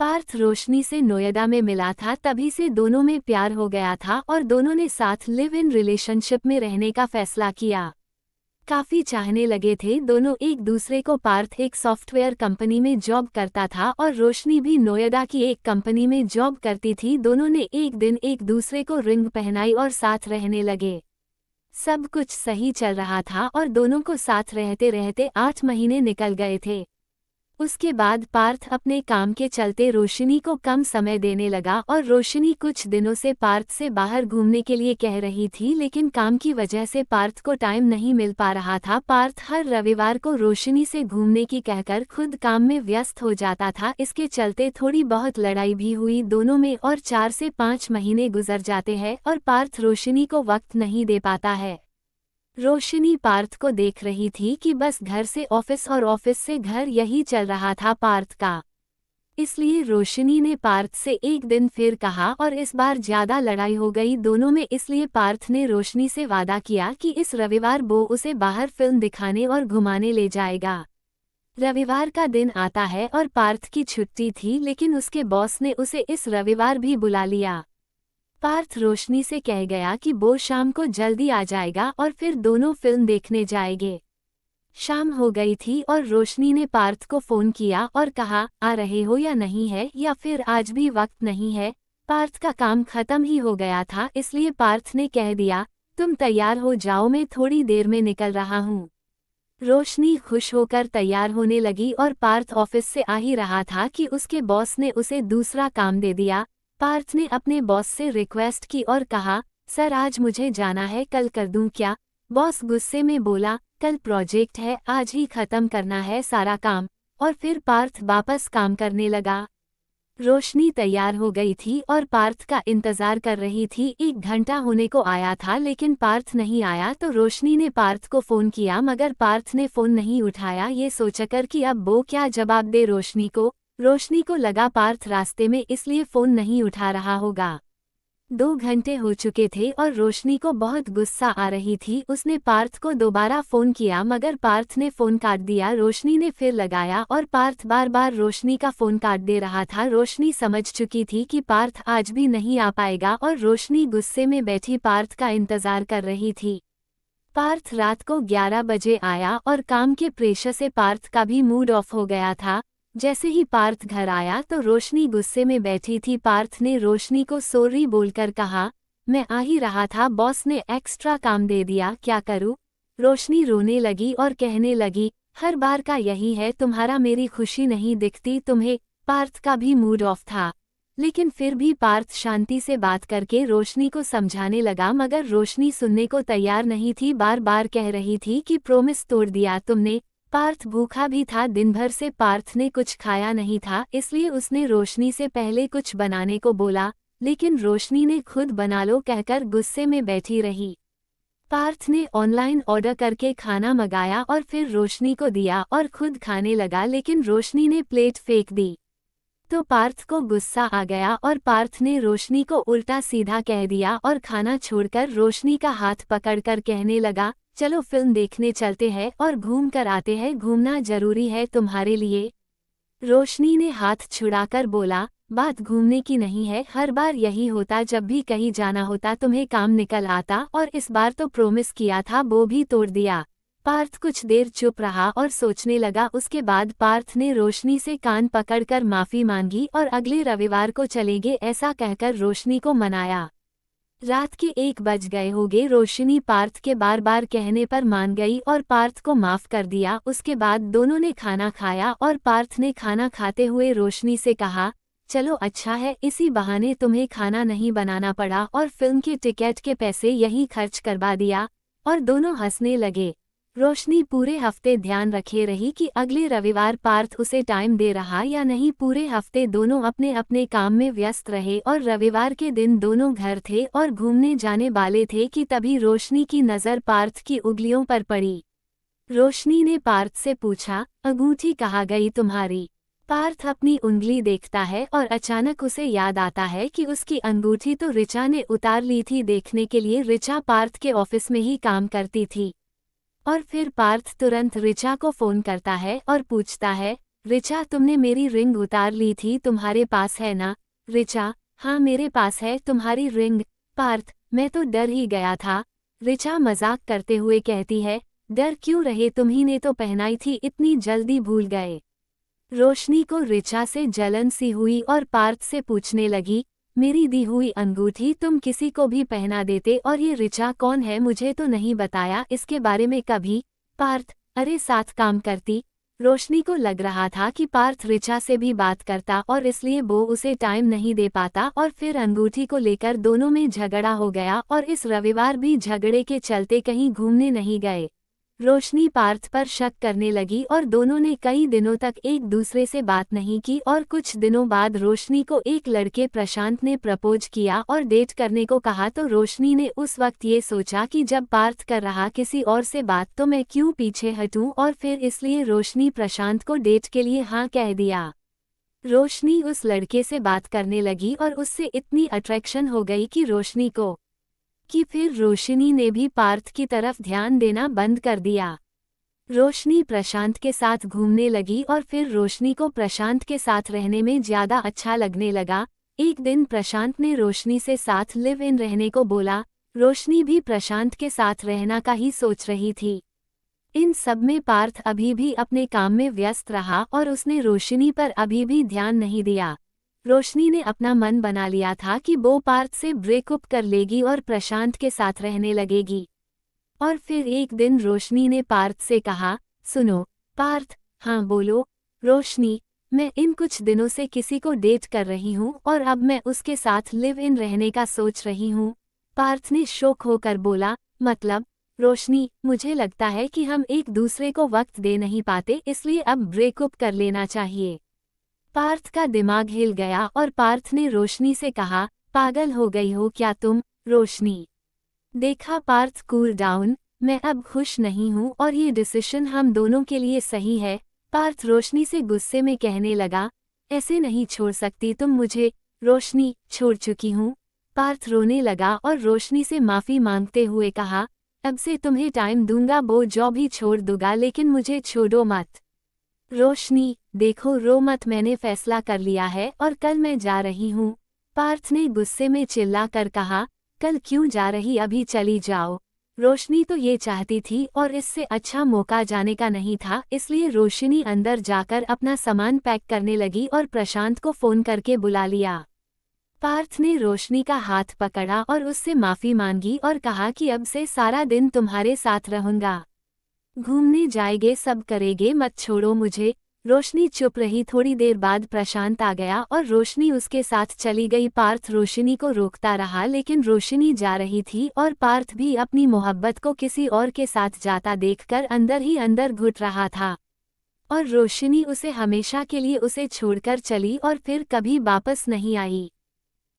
पार्थ रोशनी से नोएडा में मिला था, तभी से दोनों में प्यार हो गया था और दोनों ने साथ लिव इन रिलेशनशिप में रहने का फैसला किया। काफी चाहने लगे थे दोनों एक दूसरे को। पार्थ एक सॉफ्टवेयर कंपनी में जॉब करता था और रोशनी भी नोएडा की एक कंपनी में जॉब करती थी। दोनों ने एक दिन एक दूसरे को रिंग पहनाई और साथ रहने लगे। सब कुछ सही चल रहा था और दोनों को साथ रहते रहते 8 महीने निकल गए थे। उसके बाद पार्थ अपने काम के चलते रोशनी को कम समय देने लगा और रोशनी कुछ दिनों से पार्थ से बाहर घूमने के लिए कह रही थी, लेकिन काम की वजह से पार्थ को टाइम नहीं मिल पा रहा था। पार्थ हर रविवार को रोशनी से घूमने की कहकर खुद काम में व्यस्त हो जाता था। इसके चलते थोड़ी बहुत लड़ाई भी हुई दोनों में और 4 से 5 महीने गुजर जाते हैं और पार्थ रोशनी को वक्त नहीं दे पाता है। रोशनी पार्थ को देख रही थी कि बस घर से ऑफिस और ऑफिस से घर, यही चल रहा था पार्थ का। इसलिए रोशनी ने पार्थ से एक दिन फिर कहा और इस बार ज्यादा लड़ाई हो गई दोनों में। इसलिए पार्थ ने रोशनी से वादा किया कि इस रविवार वो उसे बाहर फिल्म दिखाने और घुमाने ले जाएगा। रविवार का दिन आता है और पार्थ की छुट्टी थी, लेकिन उसके बॉस ने उसे इस रविवार भी बुला लिया। पार्थ रोशनी से कह गया कि वो शाम को जल्दी आ जाएगा और फिर दोनों फिल्म देखने जाएंगे। शाम हो गई थी और रोशनी ने पार्थ को फोन किया और कहा, आ रहे हो या नहीं है, या फिर आज भी वक्त नहीं है। पार्थ का काम खत्म ही हो गया था, इसलिए पार्थ ने कह दिया, तुम तैयार हो जाओ, मैं थोड़ी देर में निकल रहा हूँ। रोशनी खुश होकर तैयार होने लगी और पार्थ ऑफिस से आ ही रहा था कि उसके बॉस ने उसे दूसरा काम दे दिया। पार्थ ने अपने बॉस से रिक्वेस्ट की और कहा, सर आज मुझे जाना है, कल कर दूं क्या? बॉस गुस्से में बोला, कल प्रोजेक्ट है, आज ही खत्म करना है सारा काम। और फिर पार्थ वापस काम करने लगा। रोशनी तैयार हो गई थी और पार्थ का इंतजार कर रही थी। 1 घंटा होने को आया था लेकिन पार्थ नहीं आया, तो रोशनी ने पार्थ को फोन किया मगर पार्थ ने फोन नहीं उठाया। ये सोचकर कि अब वो क्या जवाब दे रोशनी को लगा पार्थ रास्ते में, इसलिए फोन नहीं उठा रहा होगा। 2 घंटे हो चुके थे और रोशनी को बहुत गुस्सा आ रही थी। उसने पार्थ को दोबारा फोन किया मगर पार्थ ने फोन काट दिया। रोशनी ने फिर लगाया और पार्थ बार बार रोशनी का फोन काट दे रहा था। रोशनी समझ चुकी थी कि पार्थ आज भी नहीं आ पाएगा और रोशनी गुस्से में बैठी पार्थ का इंतजार कर रही थी। पार्थ रात को 11 बजे आया और काम के प्रेशर से पार्थ का भी मूड ऑफ हो गया था। जैसे ही पार्थ घर आया तो रोशनी गुस्से में बैठी थी। पार्थ ने रोशनी को सॉरी बोलकर कहा, मैं आ ही रहा था, बॉस ने एक्स्ट्रा काम दे दिया, क्या करूं? रोशनी रोने लगी और कहने लगी, हर बार का यही है तुम्हारा, मेरी खुशी नहीं दिखती तुम्हें। पार्थ का भी मूड ऑफ था, लेकिन फिर भी पार्थ शांति से बात करके रोशनी को समझाने लगा मगर रोशनी सुनने को तैयार नहीं थी। बार बार कह रही थी कि प्रॉमिस तोड़ दिया तुमने। पार्थ भूखा भी था, दिन भर से पार्थ ने कुछ खाया नहीं था, इसलिए उसने रोशनी से पहले कुछ बनाने को बोला, लेकिन रोशनी ने खुद बना लो कहकर गुस्से में बैठी रही। पार्थ ने ऑनलाइन ऑर्डर करके खाना मंगाया और फिर रोशनी को दिया और खुद खाने लगा, लेकिन रोशनी ने प्लेट फेंक दी तो पार्थ को गुस्सा आ गया और पार्थ ने रोशनी को उल्टा सीधा कह दिया और खाना छोड़कर रोशनी का हाथ पकड़कर कहने लगा, चलो फिल्म देखने चलते हैं और घूम कर आते हैं, घूमना जरूरी है तुम्हारे लिए। रोशनी ने हाथ छुड़ाकर बोला, बात घूमने की नहीं है, हर बार यही होता, जब भी कहीं जाना होता तुम्हें काम निकल आता और इस बार तो प्रॉमिस किया था वो भी तोड़ दिया। पार्थ कुछ देर चुप रहा और सोचने लगा। उसके बाद पार्थ ने रोशनी से कान पकड़कर माफी मांगी और अगले रविवार को चलेंगे ऐसा कहकर रोशनी को मनाया। रात के 1 बज गए होंगे। रोशनी पार्थ के बार बार कहने पर मान गई और पार्थ को माफ कर दिया। उसके बाद दोनों ने खाना खाया और पार्थ ने खाना खाते हुए रोशनी से कहा, चलो अच्छा है, इसी बहाने तुम्हें खाना नहीं बनाना पड़ा और फिल्म के टिकट के पैसे यही खर्च करवा दिया। और दोनों हंसने लगे। रोशनी पूरे हफ्ते ध्यान रखे रही कि अगले रविवार पार्थ उसे टाइम दे रहा या नहीं। पूरे हफ्ते दोनों अपने अपने काम में व्यस्त रहे और रविवार के दिन दोनों घर थे और घूमने जाने वाले थे कि तभी रोशनी की नज़र पार्थ की उंगलियों पर पड़ी। रोशनी ने पार्थ से पूछा, अंगूठी कहाँ गई तुम्हारी? पार्थ अपनी उंगली देखता है और अचानक उसे याद आता है कि उसकी अंगूठी तो रिचा ने उतार ली थी देखने के लिए। रिचा पार्थ के ऑफिस में ही काम करती थी। और फिर पार्थ तुरंत रिचा को फोन करता है और पूछता है, ऋचा, तुमने मेरी रिंग उतार ली थी, तुम्हारे पास है ना? ऋचा, हाँ मेरे पास है तुम्हारी रिंग। पार्थ, मैं तो डर ही गया था। ऋचा मजाक करते हुए कहती है, डर क्यों रहे, तुम्ही ने तो पहनाई थी, इतनी जल्दी भूल गए। रोशनी को ऋचा से जलन सी हुई और पार्थ से पूछने लगी, मेरी दी हुई अंगूठी तुम किसी को भी पहना देते, और ये ऋचा कौन है, मुझे तो नहीं बताया इसके बारे में कभी? पार्थ, अरे साथ काम करती। रोशनी को लग रहा था कि पार्थ ऋचा से भी बात करता और इसलिए वो उसे टाइम नहीं दे पाता, और फिर अंगूठी को लेकर दोनों में झगड़ा हो गया और इस रविवार भी झगड़े के चलते कहीं घूमने नहीं गए। रोशनी पार्थ पर शक करने लगी और दोनों ने कई दिनों तक एक दूसरे से बात नहीं की, और कुछ दिनों बाद रोशनी को एक लड़के प्रशांत ने प्रपोज किया और डेट करने को कहा, तो रोशनी ने उस वक्त ये सोचा कि जब पार्थ कर रहा किसी और से बात तो मैं क्यों पीछे हटूं, और फिर इसलिए रोशनी प्रशांत को डेट के लिए हाँ कह दिया। रोशनी उस लड़के से बात करने लगी और उससे इतनी अट्रैक्शन हो गई कि फिर रोशनी ने भी पार्थ की तरफ ध्यान देना बंद कर दिया। रोशनी प्रशांत के साथ घूमने लगी और फिर रोशनी को प्रशांत के साथ रहने में ज्यादा अच्छा लगने लगा। एक दिन प्रशांत ने रोशनी से साथ लिव इन रहने को बोला। रोशनी भी प्रशांत के साथ रहना का ही सोच रही थी। इन सब में पार्थ अभी भी अपने काम में व्यस्त रहा और उसने रोशनी पर अभी भी ध्यान नहीं दिया। रोशनी ने अपना मन बना लिया था कि वो पार्थ से ब्रेकअप कर लेगी और प्रशांत के साथ रहने लगेगी। और फिर एक दिन रोशनी ने पार्थ से कहा, सुनो पार्थ। हाँ बोलो। रोशनी, मैं इन कुछ दिनों से किसी को डेट कर रही हूँ और अब मैं उसके साथ लिव इन रहने का सोच रही हूँ। पार्थ ने शौक होकर बोला, मतलब? रोशनी, मुझे लगता है कि हम एक दूसरे को वक्त दे नहीं पाते, इसलिए अब ब्रेकअप कर लेना चाहिए। पार्थ का दिमाग हिल गया और पार्थ ने रोशनी से कहा, पागल हो गई हो क्या तुम? रोशनी, देखा पार्थ, कूल डाउन, मैं अब खुश नहीं हूँ और ये डिसीजन हम दोनों के लिए सही है। पार्थ रोशनी से गुस्से में कहने लगा, ऐसे नहीं छोड़ सकती तुम मुझे। रोशनी, छोड़ चुकी हूँ। पार्थ रोने लगा और रोशनी से माफ़ी मांगते हुए कहा, अब से तुम्हें टाइम दूंगा, वो जॉब ही छोड़ दूंगा, लेकिन मुझे छोड़ो मत। रोशनी, देखो रो मत, मैंने फैसला कर लिया है और कल मैं जा रही हूँ। पार्थ ने गुस्से में चिल्ला कर कहा, कल क्यों जा रही, अभी चली जाओ। रोशनी तो ये चाहती थी और इससे अच्छा मौका जाने का नहीं था, इसलिए रोशनी अंदर जाकर अपना सामान पैक करने लगी और प्रशांत को फ़ोन करके बुला लिया। पार्थ ने रोशनी का हाथ पकड़ा और उससे माफ़ी मांगी और कहा कि अब से सारा दिन तुम्हारे साथ रहूंगा, घूमने जाएंगे, सब करेंगे, मत छोड़ो मुझे। रोशनी चुप रही। थोड़ी देर बाद प्रशांत आ गया और रोशनी उसके साथ चली गई। पार्थ रोशनी को रोकता रहा, लेकिन रोशनी जा रही थी और पार्थ भी अपनी मोहब्बत को किसी और के साथ जाता देखकर अंदर ही अंदर घुट रहा था। और रोशनी उसे हमेशा के लिए उसे छोड़कर चली और फिर कभी वापस नहीं आई।